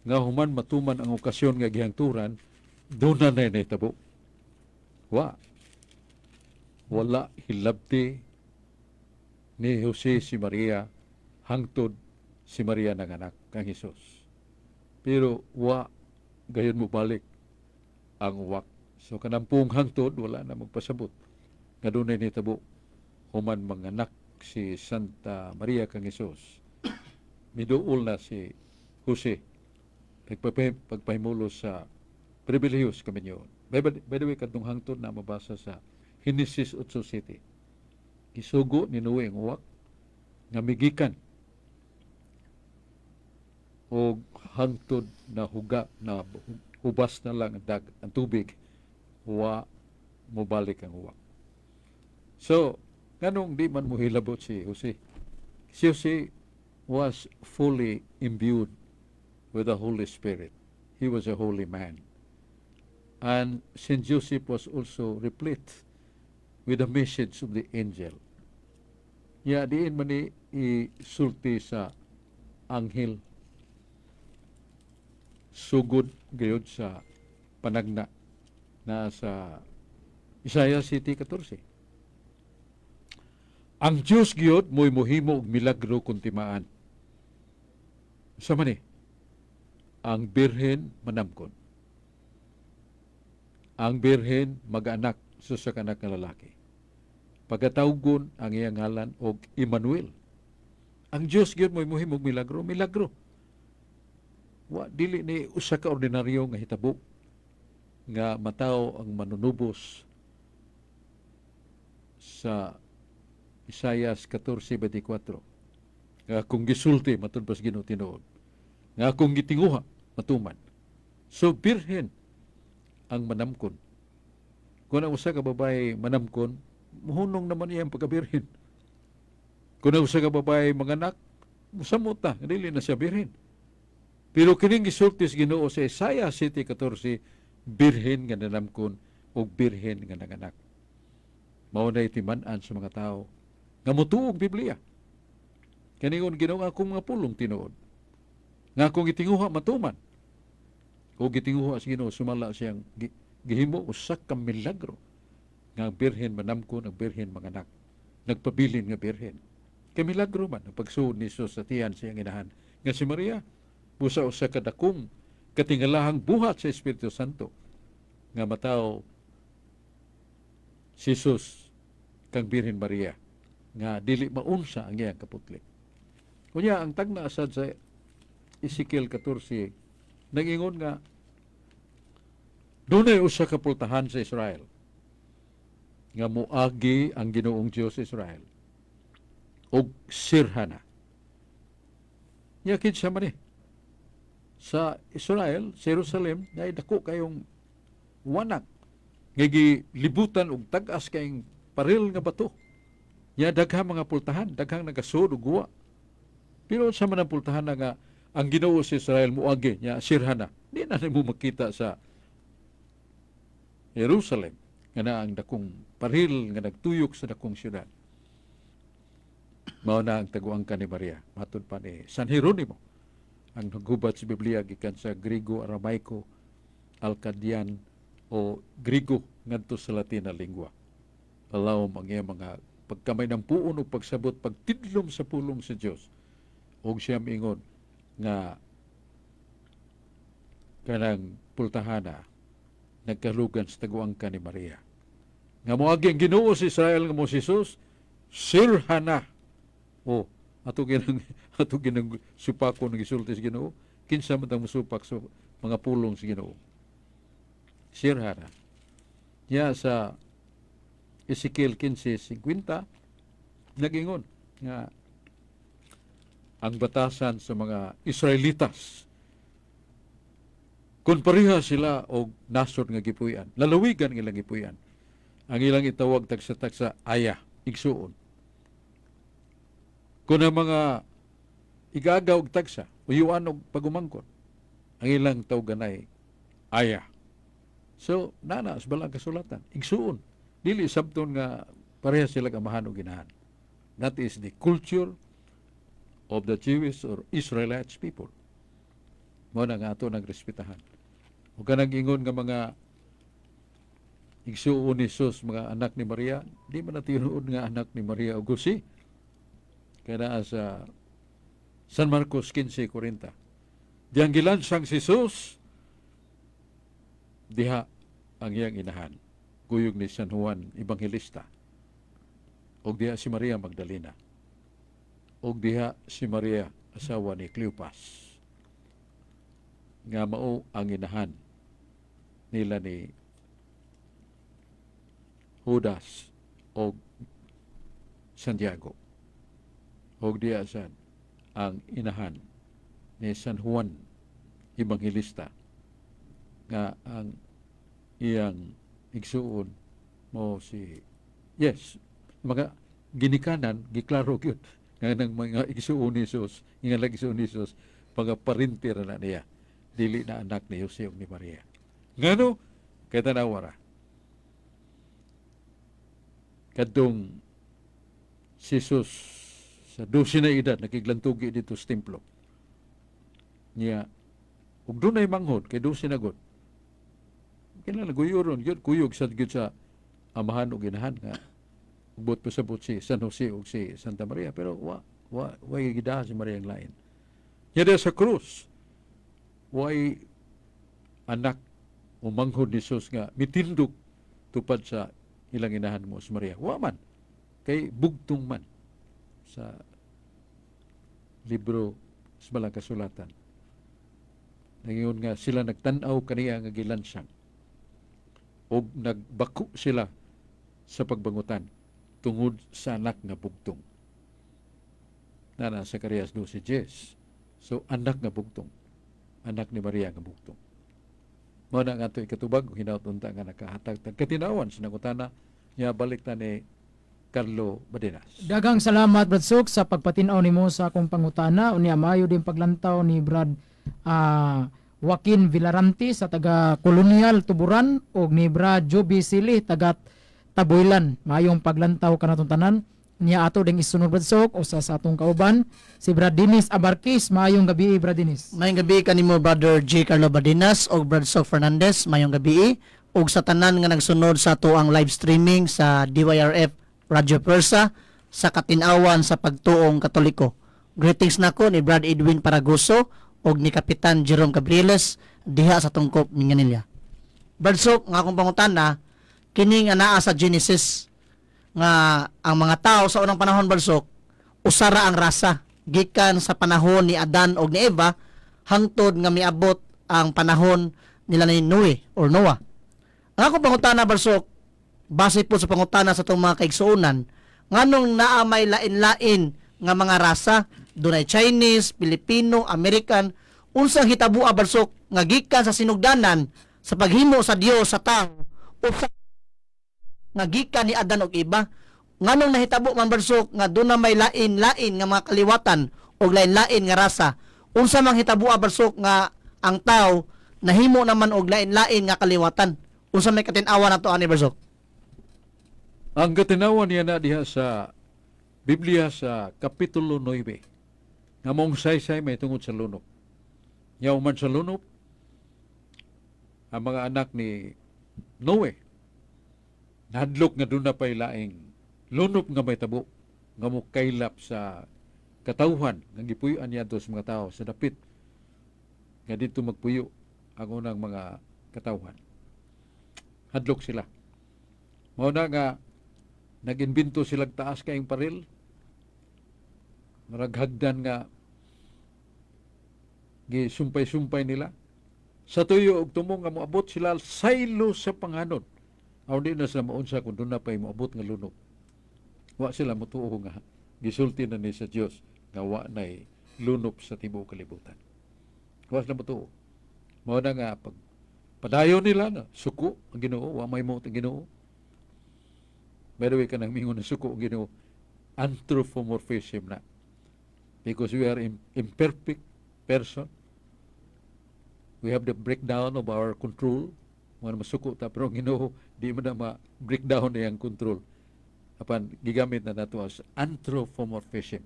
nga human matuman ang okasyon nga gihangturan, doon na nahitabo. Wala hilabti ni Jose si Maria, hangtod si Maria nanganak kang Hesus. Pero gayon mo balik ang uwak. So kanampung hangtod, wala na magpasabot. Nga doon na nahitabo, human manganak si Santa Maria kang Hesus. Miduol na si Jose, pagpahimulo sa pribilehiyos kami niyo. By the way, katong hangtod na mabasa sa Genesis 8:7. Isugo ni Noe ang uwak nga migikan o hangtod na huga na hubas na lang ang tubig wa mobalik ang uwak. So, nganong di man mo hilabot si Jose? Si Jose was fully imbued with the Holy Spirit. He was a holy man. And Saint Joseph was also replete with the message of the angel. Ya, diin man ni isulti sa anghel sugod gayud sa panagna na sa Isaiah 7:14. Ang Diyos giyod mo'y mohimo og milagro kung timaan. Sa man ang birhen manamkon. Ang birhen mag-anak sa kanak nga lalaki. Pagkatawgon ang iyang ngalan og Emmanuel. Ang Diyos giyod mo'y mohimo og milagro, milagro. Wa dili ni usa ka ordinaryo nga hitabo nga mataw ang manunubos sa Isaiah 14:24 nga kung gisulti matud pas Ginoo tinuod nga kung gitinguha matuman. So birhen ang manamkon. Kung ang usa ka babae manamkon, muhunong naman iya ang pagkabirhen. Kung ang usa ka babae manganak, musamot na, dili na siya birhen. Pero kining gisulti sa Ginoo sa Isaiah 7:14, birhen nga nanamkon o birhen nga nanganak. Mao na itiman-an sa mga tao nga motuog Biblia. Kaningon Ginoo nga akong mga pulong tinuod. Nga akong gitinguha matuman. O gitinguha sa Ginoo sumala siyang gihimo usa ka milagro nga birhen manamkon ang birhen manganak. Nagpabilin nga birhen. Kay milagro man ang pagsuod ni Jesus sa tiyan siyang inahan nga si Maria. Busa usa ka dakong katingalahang buhat sa Espiritu Santo nga mataw si Jesus kang Birhen Maria nga dili maunsa ang iyang kaputlik. Kunya ang tagna asad sa Ezekiel 14 nag-ingon nga dunay usa ka pultahan sa Israel nga moagi ang Ginoong Dios sa Israel og sirhana. Yakid siya man sa Israel, sa Jerusalem, na dako kayong wanak. Nga libutan og tag-as kayong paril nga bato. Ya daghang mga pultahan, daghang nagasud og guwa. Pero sa man ang pultahan na nga ang Ginoo sa Israel muagi nya sirhana. Di na mo makita sa Jerusalem nga na ang dakong paril nga nagtuyok sa dakong syudad. Mao na ang taguangkan ni Maria. Matud pa ni San Jeronimo ang naghubat sa Biblia gikan sa Griego, Aramaiko, Alcadian o Griego ngadto sa Latin na lingua. Allow ang iyang mga pagkamay ng puon o pagsabot pagtidlom sa pulong sa Dios. Og siya miingon nga kanang pultahana nagkalugan sa taguangkan ni Maria. Nga moagi ang Ginoo sa Israel nga mo si Jesus, sirhana. O ato ginang supako ng gisulti sa Ginoo, kinsa man tang musupak sa mga pulong sa Ginoo. Sirhana. Ya sa Ezekiel 15:50 nag-ingon nga ang batasan sa mga Israelitas kung pareha sila og nasod nga gipuy-an, lalawigan ng ilang gipuy-an. Ang ilang itawag tagsa-tagsa aya, igsuon. Kung ang mga igagaw og tagsa, uyuan og pagumangkon, ang ilang tawganay aya. So, nana, sa balang kasulatan, igsuon. Dili sabton nga pareha sila kamahan o ginahan. That is the culture of the Jewish or Israelites people. Mo na nga ato nagrespetahan. O kanang ingon nga mga igsuon ni Jesus, mga anak ni Maria, di man natinuod nga anak ni Maria o Jose. Kaya sa San Marcos 15:40. Diyang gilansang si Jesus, diha ang iyang inahan. Guyog ni San Juan Evangelista. Og diha si Maria Magdalena. Og diha si Maria, asawa ni Cleopas. nga mao ang inahan nila ni Judas o Santiago. O diya sad ang inahan ni San Juan Evangelista nga ang iyang igsuon mo si mga ginikanan giklaro gyud nga ng mga igsuon ni Jesus nga igsuon ni Jesus pagaparintir na niya dili na anak ni Jose ug ni Maria ngano kay tanawara kadtong si Jesus sa 12 na edad nakiglantugi dito sa templo niya ug dunay manghod kay 12 na god kinala guyuron gyud kuyog sad gyud sa amahan ug inahan nga ubot pa sabot si San Jose ug si Santa Maria pero wa gida si Maria ang lain niya sa krus way anak o manghod ni Jesus nga mitindog tupad sa ilang inahan mo si Maria wa man kay bugtong man sa libro sa Balang Kasulatan nangiyon nga sila nagtan-aw kaniya nga gilansang o nagbako sila sa pagbangutan tungod sa anak nga bugtong na sa Zacarias 12:10 so anak nga bugtong anak ni Maria nga bugtong mao na nga ito ikatubag hinaut-unta nga nakahatag katinawan sa nangutana niya balik na ni Carlo Badenas. Daghang salamat Brad Sok sa pagpatinaw nimo sa akong pangutana unya maayo din paglantaw ni Brad Joaquin Villarante sa taga Colonial Tuburan ug ni Brad Joby Sili taga Taboylan. Mayong paglantaw kanatong tanan niya ato ding isunod Brad Sok o sa atong kauban si Brad Dennis Abarkis. Mayong gabi Brad Dennis. Mayong gabi kanimo Brother J. Carlo Badinas o Brad Sok Fernandez. Mayong gabi ug sa tanan nga nagsunod sa ato ang live streaming sa DYRF Radio Persa sa katinawan sa pagtuong Katoliko. Greetings nako ni Brad Edwin Paragoso o ni Kapitan Jerome Cabrieles diha sa tungkop ni Manila. Brad Sok, nga akong pangutana, kini nga naa sa Genesis nga ang mga tao sa unang panahon Brad Sok, usara ang rasa gikan sa panahon ni Adan o ni Eva hangtod nga miabot ang panahon nila ni Noah. Ang akong pangutana Brad Sok, base po sa pangutana sa itong mga kaigsuunan, nganong naa may lain-lain nga mga rasa, dunay Chinese, Filipino, American, unsang hitabua barsok nga gikan sa sinugdanan sa paghimo sa Dios sa tao o sa nga gikan ni Adan og iba, nganong nahitabo man barsok nga dunay may lain-lain nga mga kaliwatan o lain-lain nga rasa, unsa mang hitabua barsok nga ang tao nahimo naman og lain-lain nga kaliwatan, unsa may katin-awa nato ani barsok? Ang katinawan niya na diha sa Biblia sa Kapitulo 9 nga mong saysay may tungod sa lunop. Yaw man sa lunop ang mga anak ni Noe nahadlok nga doon na pa'y laing lunop nga may tabo nga mo kaylap sa katawhan nga gipuyuan niya sa mga tao sa dapit nga dito magpuyo ang unang mga katawhan. Hadlok sila. Mao na nga nag-imbento silang taas kayong paril, maraghagdan nga gisumpay-sumpay nila. Sa tuyo og tumong nga moabot sila saylo sa panganod. Aw di na sa maunsa kung doon na pa'y moabot nga lunok. Wa sila mutuo nga gisulti na ni sa Dios nga wa na'y lunok sa tibuok kalibutan. Wa sila mutuo. Mao na nga pag padayon nila na suko ang Ginoo, wa may mo ang Ginoo. By the way, kanang mingon na suko ang Ginoo, anthropomorphism na. Because we are imperfect person. We have the breakdown of our control. Mga masuko ta, pero ang Ginoo, di mo na ma-breakdown na yung control. Apan, gigamit na nato as anthropomorphism.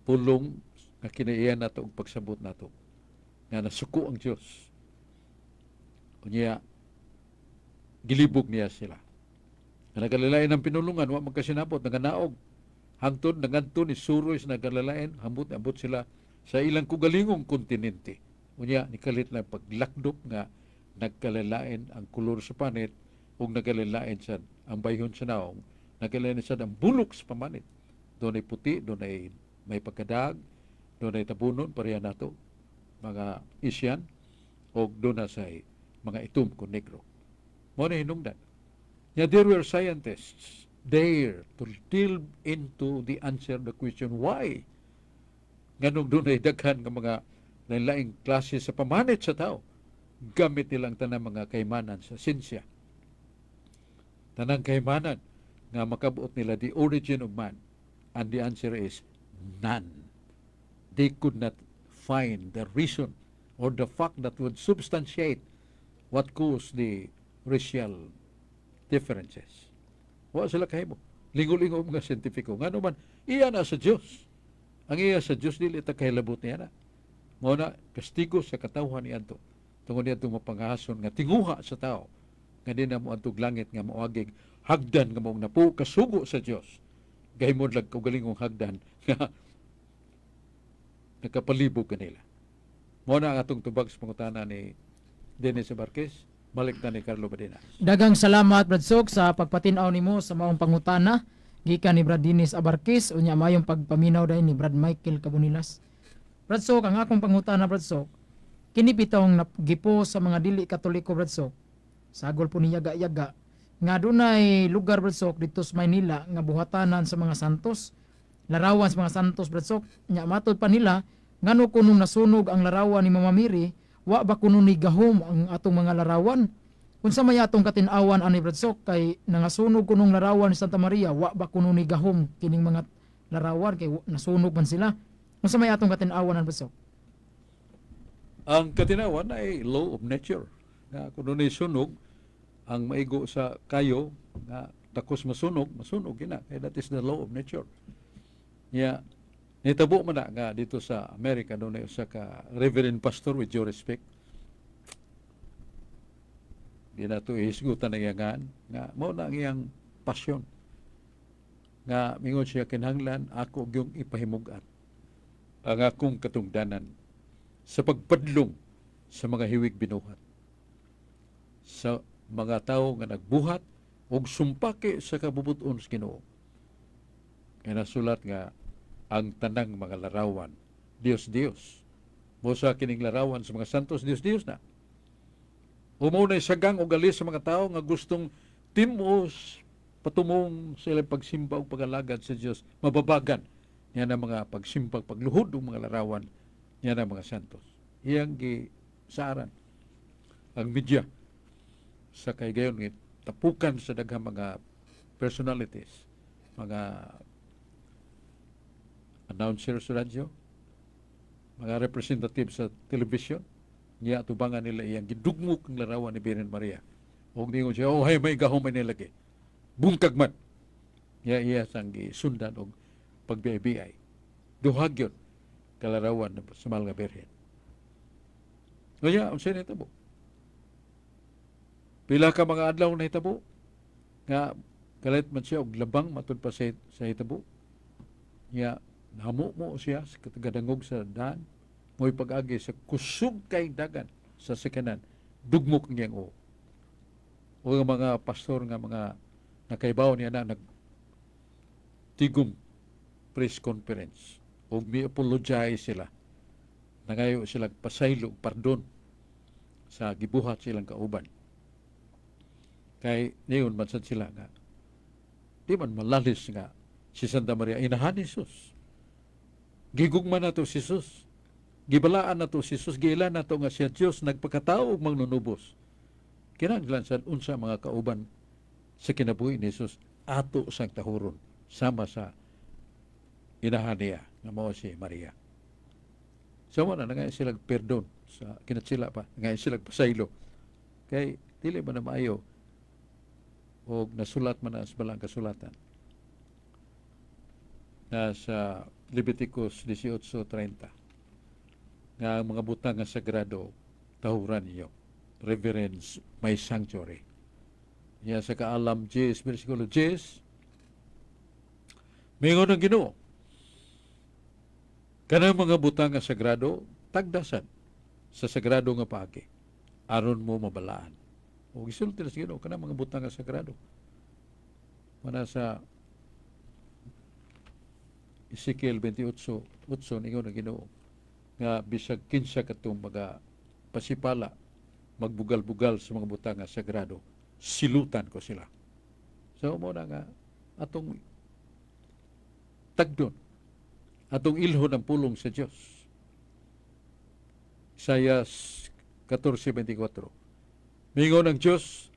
Pulong na kinaiyan nato ang pagsabot nato. Nga nasuko ang Diyos. O niya, gilibog niya sila. Nagkalalain ng pinulungan, wa magkasinabot, naganaog. Hangtod, naganto ni Suroy sa nagkalalain, ambot sila sa ilang kugalingong kontinente. Unya, nikalit na paglakdok nga nagkalalain ang kulor sa panit o nagkalalain sa ang bayhon sa naong, nagkalalain sa ang bulok sa pamanit. Doon ay puti, doon ay may pagkadag, doon ay tabunon, pareha nato. mga Asian o doon na sa mga itom ko negro. Mo na hinungdan. Yeah, there were scientists there to delve into the answer the question why. Ganong doon ay daghan ng mga lain-laing klase sa pamanit sa tao. Gamit nilang tanang mga kaymanan sa sinsya. Tanang kaymanan nga makabuot nila the origin of man. And the answer is none. They could not find the reason or the fact that would substantiate what caused the racial differences. Wa sila kahimo. Lingo-lingo mga siyentipiko. Nga naman, iya na sa Diyos. Ang iya sa Diyos, dili ita kahilabot niya na. Muna, kastigo sa katawhan ni Anto. Tungod niya itong mapanghason nga tinguha sa tao. Nga din na mo antog langit nga moagig hagdan nga mong napo kasugo sa Diyos. Gahimod lang kaugalingong hagdan nga nakapalibog kanila. Muna ang atong tubag sa pangutana ni Dennis Abarquez. Balik na ni Carlo Badinas. Dagang salamat Brad Sok sa pagpatinaw nimo sa maong pangutana gikan ni Brad Dennis Abarquez unya mayong pagpaminaw dahil ni Brad Michael Cabunilas. Brad Sok, ang akong pangutana Brad Sok, kini bitong gipo sa mga dili Katoliko Brad Sok. Sagol po ni yaga-yaga nga dunay lugar Brad Sok dito sa Maynila nga buhatanan sa mga santos. Larawan sa mga santos Brad Sok. Nya matod pa nila ngano kunong nasunog ang larawan ni Mama Mary, wa ba kuno ni gahom ang atong mga larawan? Unsa may atong katin-awan ani Brad Sok kay nangasunog kunong larawan ni Santa Maria, wa ba kuno ni gahom kining mga larawan kay nasunog man sila? Unsa may atong katin-awan ani Brad Sok? Ang katinawan ay law of nature. Nga kung ni sunog, ang maigo sa kayo, nga takos masunog, masunog yun na. Kaya that is the law of nature. Yeah. Nitabo man na nga dito sa Amerika, doon na usa ka reverend pastor with due respect. Di na ito ihisgutan na iyangan. Nga, mo na ang iyang pasyon. Nga, mingon siya kinahanglan, ako yung ipahimugan ang akong katungdanan sa pagpadlong sa mga hiwig binuhat. Sa mga tao nga nagbuhat o sumpake sa kabubuton sa Ginoo. Kaya nasulat nga, ang tanang mga larawan, Dios-Dios. Mo sa kining larawan sa mga santos, Dios-Dios na. Umunay sagang o galis sa mga tao nga gustong timos patumong sa ilang pagsimba o pagalagad sa Dios, mababagan niya na mga pagsimpag, pagluhod ng mga larawan niya na mga santos. Iyang gisaran ang media sa kay gayon tapukan sa daghang mga personalities, mga announcer sa radyo, mga representative sa television, niya tubangan nila iyang gidugmok ang larawan ni Birhen Maria. Huwag ningon siya, oh hay, may gahom may nilagay. Bungkag man. Iya sang gisundan og pag-BBI. Duhag yun kalarawan sa mahal nga Birhen. Kaya, ang siya nitabo. Pila ka mga adlaw na hitabo, nga kalit man siya og labang matod pa sa hitabo. Niya, namo mo siya sa katagdangog sa daan, mo'y pag-agi sa kusog kay dagan sa sakanan, dugmok niyang o. O nga mga pastor nga mga nakaibaw niya na tigom press conference o mi-apologize sila. Nangayo sila pasaylo, pardon sa gibuhat silang kauban. Kay niyon man sad sila nga di man malalis nga si Santa Maria inahan ni Jesus. Gigugman na to si Jesus. Gibalaan na to si Jesus. Giilan na to nga siya Diyos nagpakatao og magnunubos. Kinahanglan sad unsa mga kauban sa kinabuhi ni Jesus ato sang tahuron sama sa inahan niya nga mao si Maria. So na nga sila perdon sa kinatsila pa nga sila pasaylo. Kay dili man na maayo o nasulat man na sa balang kasulatan na sa Leviticus 18:30 nga ang mga butang nga sagrado tahuran niyo reverence my sanctuary. Ya sa kaalam 10 versikulo 10 mingon ang Ginoo kanang mga butang nga sagrado tagdasan sa sagrado nga paagi aron mo mabalaan. O gisulti na sa Ginoo kanang mga butang nga sagrado. Mana sa Ezekiel 28:8 ningon ang Ginoo nga bisag kinsa katong mga pasipala magbugal-bugal sa mga butang nga sagrado, silutan ko sila. So mo na nga atong tagdon, atong ilhon ang pulong sa Dios. Isaias 14:24. Mingon ng Dios,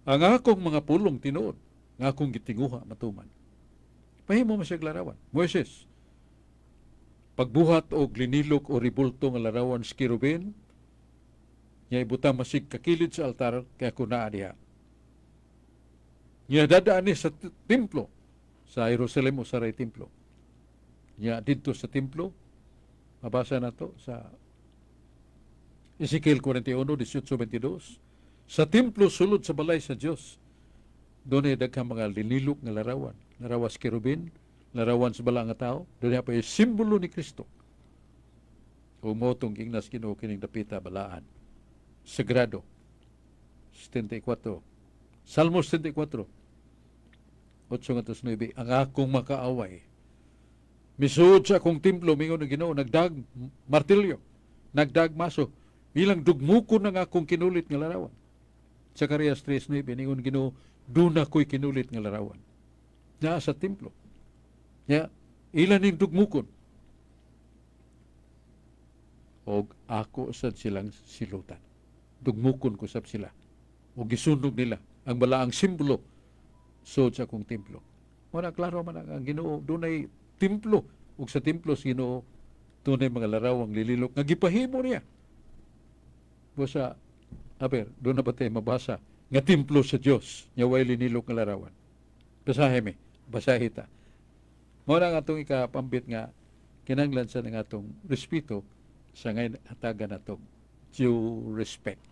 ang akong mga pulong tinuod, nga akong gitinguha matuman. Pahimo mo siya larawan. Moises, pagbuhat o linilok o ribulto nga larawan sa kirubin, niya ibutang masig kakilid sa altar, kaya ko naa diha. Niya dadaan ni sa templo, sa Jerusalem o sa Ray Templo. Niya dito sa templo, mabasa na to sa Ezekiel 41:18-22. Sa templo sulod sa balay sa Dios, doon ay daghang mga linilok nga larawan. Larawas kirubin, larawan sa bala nga tao, doon ay pa yung simbolo ni Kristo. O mo itong ingnas Ginoo kining dapita balaan. Sagrado. 74. Salmo 74. 8-9. Ang akong makaaway. Misuod sa akong templo, mingon ng Ginoo, nagdag martilyo, nagdag maso, bilang dugmukon ng akong kinulit nga larawan. Zacarias 3:9, ningon Ginoo, doon ako'y kinulit nga larawan. Nga sa templo. Nga, ilan ning dugmukon. O ako sad silang silutan. Dugmukon ko sab sila. O gisunog nila ang balaang simbolo so sa akong templo. Muna, klaro man ang Ginoo, doon ay templo. Ug sa templo sa Ginoo, doon ay mga larawang lililok nga gipahimo niya. Busa, doon na ba tayo mabasa nga templo sa Dios, nya way linilok nga larawan. Basahin mi, basahita. Muna nga itong ikapambit nga kinanglan sa nga itong respeto sa ngayon hatagan na itong due respect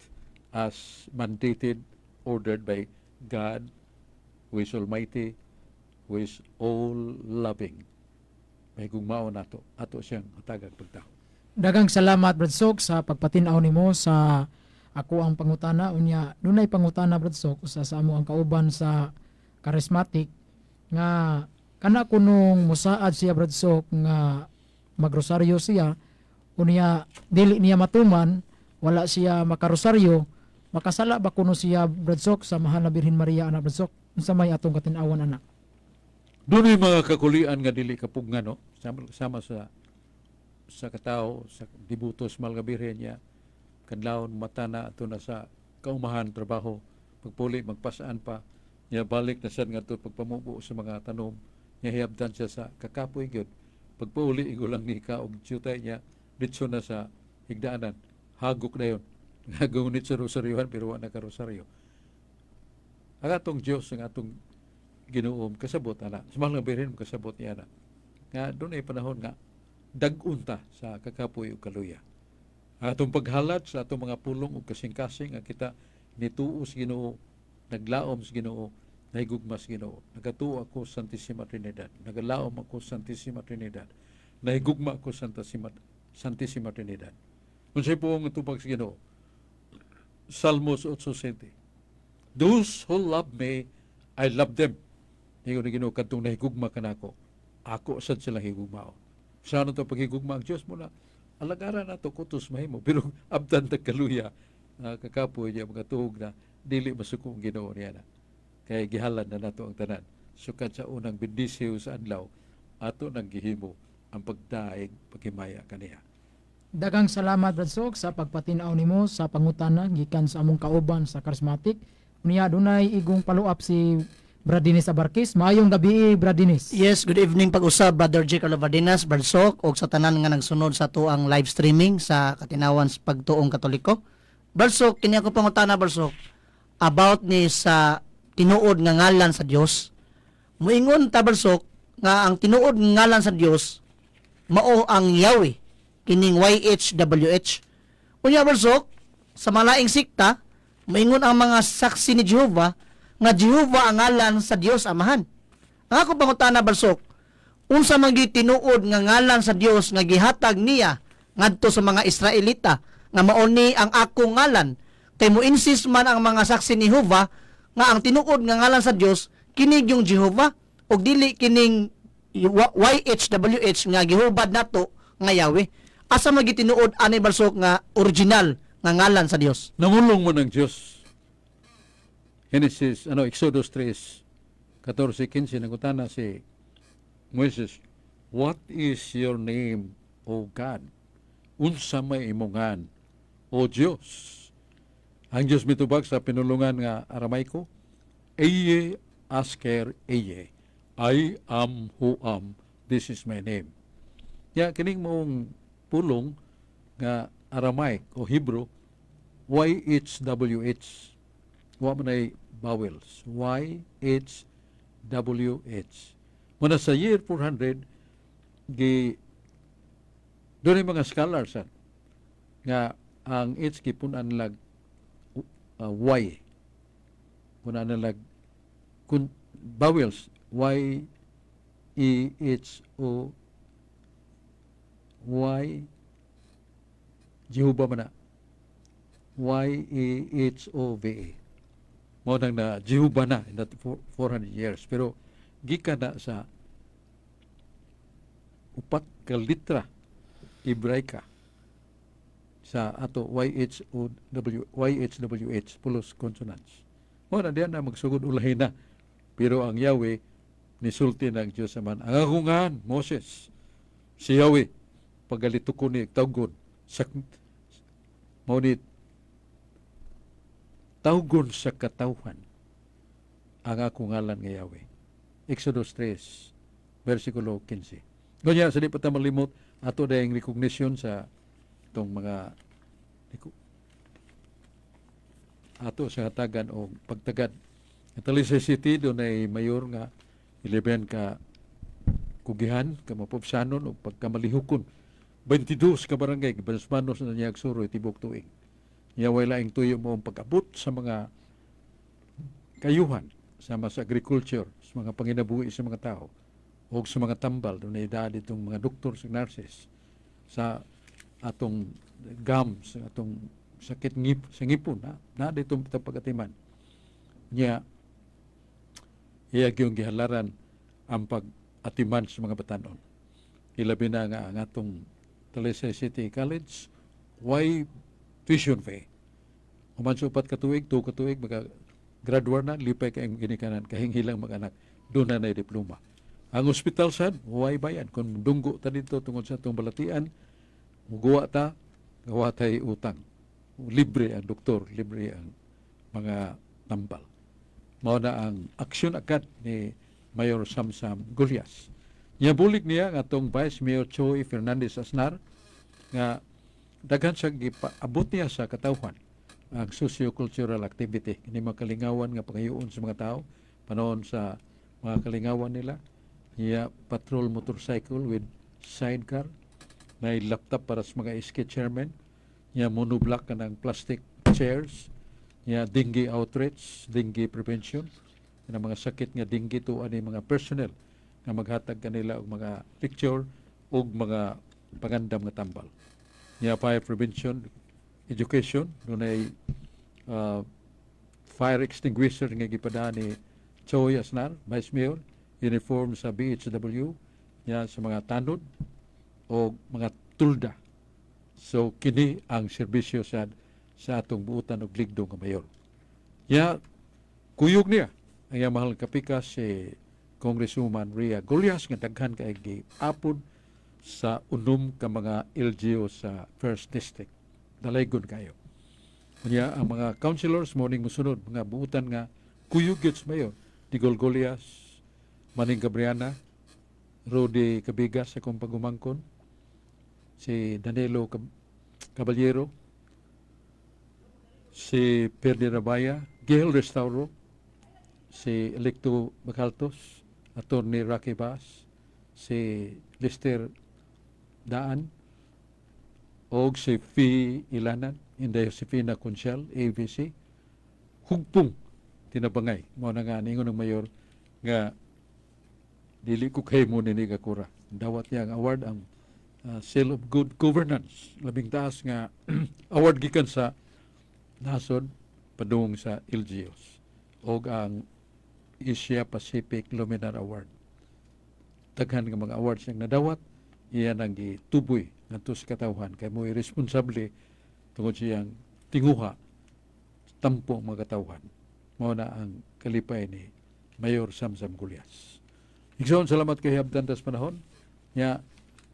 as mandated, ordered by God, who is Almighty, who is all-loving. May gugmao na ito. Ato siyang hatagang pagtao. Dagang salamat Brad Sok sa pagpatinaw nimo sa ako ang pangutana unya dunay pangutana Brad Sok sa amo ang kauban sa charismatic nga kana kunong musaad siya Brad Sok nga magrosaryo siya unya dili niya matuman wala siya makarosaryo makasala ba kuno siya Brad Sok sa mahal na Birhen Maria ana Brad Sok unsa may atong katin-awan ana. Doon ay mga kakulian nga dili kapugna, no? Sama sa katao, sa dibutos mal nga Birhen niya, kadlawon mata na ato na sa kaumahan trabaho, pagpuli magpasaan pa, niya balik na sad nga to pagpamubo sa mga tanom, niya hiyabdan siya sa kakapoy gyud. Pagpauli igulang ni ka og jutay niya ditso na sa higdaanan, hagok na yon. Nagunit sa rosaryohan pero wala ka rosaryo. Ang atong Diyos, ang atong Ginoom kasabot ana. Sa mga Birhen kasabot niya na. Nga doon ay panahon nga dagunta sa kakapoy ug kaluya. Atong paghalat sa atong mga pulong ug kasing-kasing nga kita nituo sa Ginoo, naglaom sa Ginoo, nahigugma sa Ginoo. Nagatuo ako sa Santissima Trinidad. Nagalaom ako sa Santissima Trinidad. Nahigugma ako sa Santissima Trinidad. Unsay po ang tubag sa Ginoo? Salmos 8:7. Those who love me, I love them. Ngayon na Ginoo kadtong nahigugma kanako, ako sad sila higugmao. Saan ito paghigugma ang Diyos mo na alagaran na ito kutos mahimo. Pero abdan tagkaluya, kakapoy niya mga tuhog na dili masukong Ginoo niya na. Kaya gihalan na nato ang tanan. Sukad sa unang bendisyo sa adlaw, ato nang gihimo ang pagdaig, paghimaya kaniya. Dagang salamat Brad Sok sa pagpatinaw nimo sa pangutana gikan sa among kauban sa charismatic. Unya dunay igong follow-up si Brad Dinis Abarkis. Maayong gabi, Brad Dinis. Yes, good evening pag-usab Brother J. Carlo Bardinas, Brad Sok, og sa tanan nga nagsunod sa tuang live streaming sa Katinawan sa Pagtuong Katoliko. Brad Sok, kini ako pangutana Brad Sok about ni sa tinuod nga ngalan sa Dios. Muingon ta Brad Sok nga ang tinuod nga ngalan sa Dios mao ang Yahweh, kining YHWH. Unya Brad Sok, sa malaing sikta, muingon ang mga saksi ni Jehovah nga Jehovah ang ngalan sa Dios Amahan. Ang ako pangutana Barsok, unsa man gyud tinuod nga ngalan sa Dios nga gihatag niya ngadto sa mga Israelita nga mao ni ang akong ngalan, kay mo insist man ang mga saksi ni Jehovah nga ang tinuod nga ngalan sa Dios kining yung Jehovah ug dili kining YHWH nga gihubad nato nga Yahweh. asa magitinuod ani Barsok nga original nga ngalan sa Dios? Namulong mo ng Diyos. Genesis, Exodus 3, 14-15, nagutana si Moses, what is your name, O God? Unsa may imongan, O Diyos? Ang Diyos mitubag sa pinulungan nga Aramaiko, Eye Asker Eye, I am who am, this is my name. Ya, kining mong pulong nga Aramaic o Hebrew, YHWH. Wa man ay vowels. YHWH. Muna sa year 400, doon ay mga scholars nga ang H kipunan lag Y. Punan lag vowels. Y, E, H, O, Y, Jehovah man na. Y-E-H-O-V-A. Mao nang na Jehovah na in that 400 years. Pero gikan na sa upat ka litra Hebraika sa ato YHWH plus consonants. Mao na diyan na magsugod ulahin na. Pero ang Yahweh nisulti ng Diyos naman. Ang akungan, Moses, si Yahweh, pagalito ko ni tawgon sa maunit tawgon sa katawhan ang akong ngalan nga Yahweh. Exodus 3, versikulo 15. Ganyan, sa di pa malimot, ato dahil recognition sa itong mga ato sa hatagan o pagtagad. At Talisay City, doon ay mayor nga 11 ka kugihan, ka mapupsanon o pagkamalihukon. 22 ka barangay, Bansmanos na niya agsuro, itibok tuig. Yaway laing tuyo mo ang pag-abot sa mga kayuhan, sama sa agriculture, sa mga panginabuhi sa mga tao, o sa mga tambal, doon ay daan itong mga doktor sa nurses, sa atong gums, sa atong sakit sa ngipon, na itong pagkatiman. Niya, iyag yung gihalaran ang pag-atiman sa mga batanon. Ilabi na nga ang atong Talisay City College, why tuition fee? Human sa 4 katuig, 2 katuig, graduar na, lipay kayong ginikanan, kahinghilang mag-anak, doon na diploma. Ang hospital sad, huwag bayan. Kung dunggo ta dito tungkol sa itong balatian, muguwa ta, gawa tayo utang. Libre ang doktor, libre ang mga tambal. Mao na ang aksyon agad ni Mayor Samsam Gulyas. Niyabulig niya nga itong Vice Mayor Choi Fernandez Asnar nga daghan sa gipaabot niya sa katawhan ang socio-cultural activity. Kini makalingawan nga pangayoon sa mga tao panahon sa mga kalingawan nila. Niya patrol motorcycle with sidecar, may laptop para sa mga SK chairman, niya monoblock ka ng plastic chairs, niya dengue outreach, dengue prevention, na mga sakit nga dengue to ani mga personnel nga maghatag kanila og mga lecture og mga pagandam nga tambal. Niya fire prevention, education, dunay fire extinguisher nga gipadaan ni Choi Asnar, Vice Mayor, uniform sa BHW, niya sa mga tanod o mga tulda. So kini ang serbisyo sa atong buutan og ligdong nga mayor. Ya kuyog niya ang iyang mahal kapikas si Congresswoman Rhea Gulyas nga daghan kay giapod sa unom ka mga LGU sa First District. Dalaygon kayo. Kanya ang mga councilors morning musunod mga buutan nga kuyog gyud sa mayor. Digol Gulyas, Maning Gabriana, Rudy Cabigas sa kong pagumangkon, si Danilo Caballero, si Perdi Rabaya, Gail Restauro, si Electo Bacaltos, Atty. Rocky Bass, si Lester Daan, o si Fee Ilanan, Inday Josefina Conchal, ABC, hugpong tinabangay. Mao na nga ningon ng mayor nga dili ko kay mo nini kakura. Dawat niya ang award ang Seal of Good Governance. Labing taas nga award gikan sa nasod padung sa LGUs. O ang Asia Pacific Luminar Award. Daghan nga mga awards yang nadawat, iyan ang gituboy ngadto sa katawhan kay mo irresponsable tungod siyang tinguha tampo mga katawhan. Mao na ang kalipay ni Mayor Samsam Gulyas. Igsoon salamat kay habdan tas panahon. Nya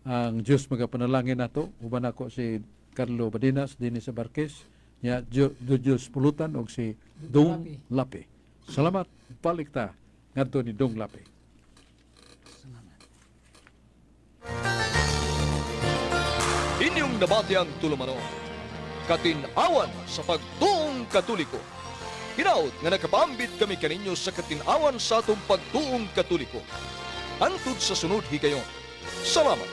ang Dios magapanalangin nato uban ako si Carlo Badinas dinhi sa Barkes, nya Diyos pulutan og si Dong Lape. Salamat balik ta ngadto ni Dong Lape. Inyong nabati ang tulumanon. Katinawan sa pagtuong katoliko. Hinaut nga nakapaambit kami kaninyo sa katinawan sa atong pagtuong katoliko. Hantod sa sunod higayon. Salamat.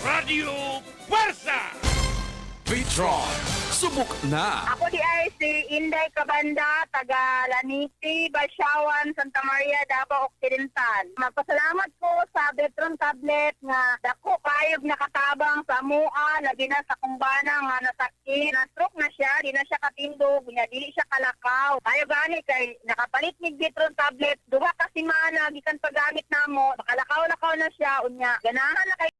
Radio Puwersa! Petron, subok na! Ako di ay si Inday Cabanda, taga Lanisi, Basyawan, Santa Maria, Davao Occidental. Magpasalamat ko sa Betron tablet nga dako kayog nakatabang sa mua, labi na sa kumbana nga nasakit. Na-stroke na siya, di na siya katindog, niya dili siya kalakaw. Tayo gani kay nakapalit ni Betron tablet, duha ka semana gikan paggamit namo, makalakaw-lakaw na siya, unya ganahan na kay